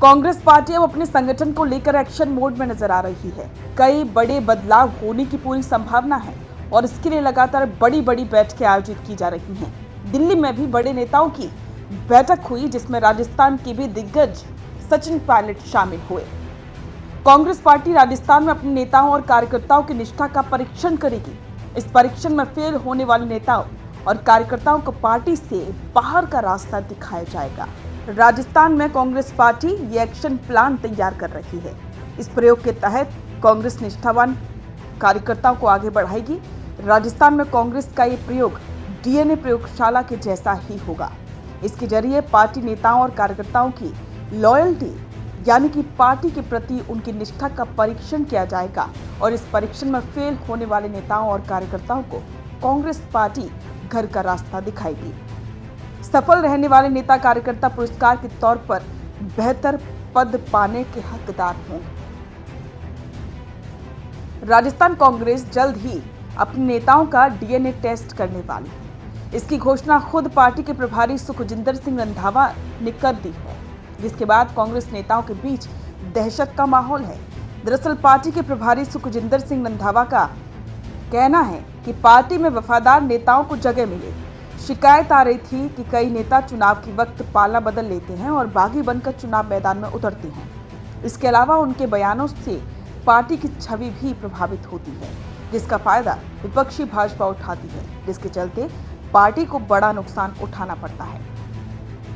Congress party अब अपने संगठन को लेकर एक्शन मोड में नजर आ रही है। कई बड़े बदलाव होने की पूरी संभावना है और इसके लिए लगातार बड़ी बड़ी बैठकें आयोजित की जा रही हैं। दिल्ली में भी बड़े नेताओं की बैठक हुई, जिसमें राजस्थान के भी दिग्गज सचिन पायलट शामिल हुए। कांग्रेस पार्टी राजस्थान में अपने नेताओं और कार्यकर्ताओं की निष्ठा का परीक्षण करेगी। इस परीक्षण में फेल होने वाले नेताओं और कार्यकर्ताओं को पार्टी से बाहर का रास्ता दिखाया जाएगा। राजस्थान में कांग्रेस पार्टी ये एक्शन प्लान तैयार कर रही है। इस प्रयोग के तहत कांग्रेस निष्ठावान कार्यकर्ताओं को आगे बढ़ाएगी। राजस्थान में कांग्रेस का ये प्रयोग डीएनए प्रयोगशाला के जैसा ही होगा। इसके जरिए पार्टी नेताओं और कार्यकर्ताओं की लॉयल्टी यानी कि पार्टी के प्रति उनकी निष्ठा का परीक्षण किया जाएगा और इस परीक्षण में फेल होने वाले नेताओं और कार्यकर्ताओं को कांग्रेस पार्टी घर का रास्ता दिखाएगी। सफल रहने वाले नेता कार्यकर्ता पुरस्कार के तौर पर बेहतर पद पाने के हकदार होंगे। राजस्थान कांग्रेस जल्द ही अपने नेताओं का डीएनए टेस्ट करने वाली है। इसकी घोषणा खुद पार्टी के प्रभारी सुखजिंदर सिंह रंधावा ने कर दी है, जिसके बाद कांग्रेस नेताओं के बीच दहशत का माहौल है। दरअसल पार्टी के प्रभारी सुखजिंदर सिंह रंधावा का कहना है कि पार्टी में वफादार नेताओं को जगह मिले। शिकायत आ रही थी कि कई नेता चुनाव के वक्त पाला बदल लेते हैं और बागी बनकर चुनाव मैदान में उतरते हैं। इसके अलावा उनके बयानों से पार्टी की छवि भी प्रभावित होती है, जिसका फायदा विपक्षी भाजपा उठाती है, जिसके चलते पार्टी को बड़ा नुकसान उठाना पड़ता है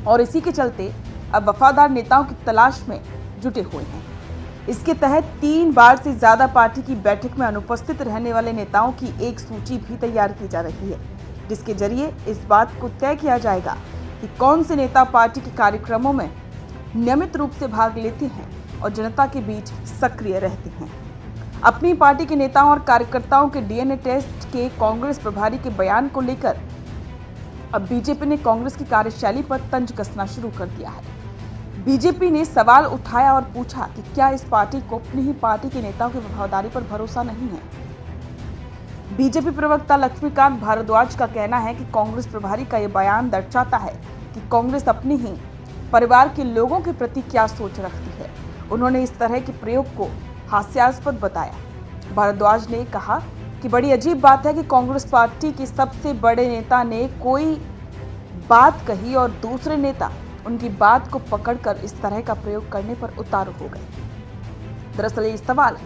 और इसी के चलते अब वफादार नेताओं की तलाश में जुटे हुए हैं। इसके तहत 3 बार से ज्यादा पार्टी की बैठक में अनुपस्थित रहने वाले नेताओं की एक सूची भी तैयार की जा रही है, जिसके जरिए इस बात को तय किया जाएगा कि कौन से नेता पार्टी के कार्यक्रमों में नियमित रूप से भाग लेते हैं और जनता के बीच सक्रिय रहते हैं। अपनी पार्टी के नेताओं और कार्यकर्ताओं के डीएनए टेस्ट के कांग्रेस प्रभारी के बयान को लेकर अब बीजेपी ने कांग्रेस की कार्यशैली पर तंज कसना शुरू कर दिया है। बीजेपी ने सवाल उठाया और पूछा कि क्या इस पार्टी को अपनी ही पार्टी के नेताओं की वफादारी पर भरोसा नहीं है। बीजेपी प्रवक्ता लक्ष्मीकांत भारद्वाज का कहना है कि कांग्रेस प्रभारी का यह बयान दर्शाता है कि कांग्रेस अपनी ही परिवार के लोगों के प्रति क्या सोच रखती है। उन्होंने इस तरह के प्रयोग को हास्यास्पद बताया। भारद्वाज ने कहा कि बड़ी अजीब बात है कि कांग्रेस पार्टी के सबसे बड़े नेता ने कोई बात कही और दूसरे नेता उनकी बात को पकड़कर इस तरह का प्रयोग करने पर उतारू हो गए। दरअसल ये सवाल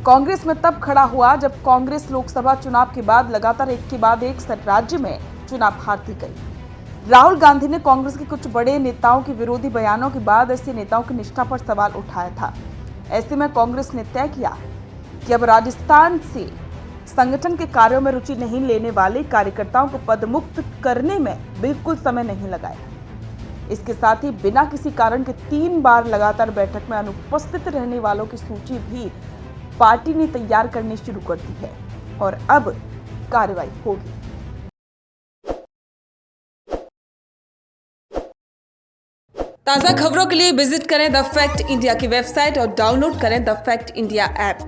कांग्रेस में तब खड़ा हुआ जब कांग्रेस लोकसभा चुनाव के बाद लगातार एक के बाद एक राज्य में चुनाव हारती गई। राहुल गांधी ने कांग्रेस के कुछ बड़े नेताओं के विरोधी बयानों के बाद ऐसे नेताओं की निष्ठा पर सवाल उठाया था। ऐसे में कांग्रेस ने तय किया कि अब राजस्थान से संगठन के कार्यों में रुचि नहीं लेने वाले कार्यकर्ताओं को पदमुक्त करने में बिल्कुल समय नहीं लगाया। इसके साथ ही बिना किसी कारण के 3 बार लगातार बैठक में अनुपस्थित रहने वालों की सूची भी पार्टी ने तैयार करनी शुरू कर दी है और अब कार्रवाई होगी। ताज़ा खबरों के लिए विजिट करें द फैक्ट इंडिया की वेबसाइट और डाउनलोड करें द फैक्ट इंडिया ऐप।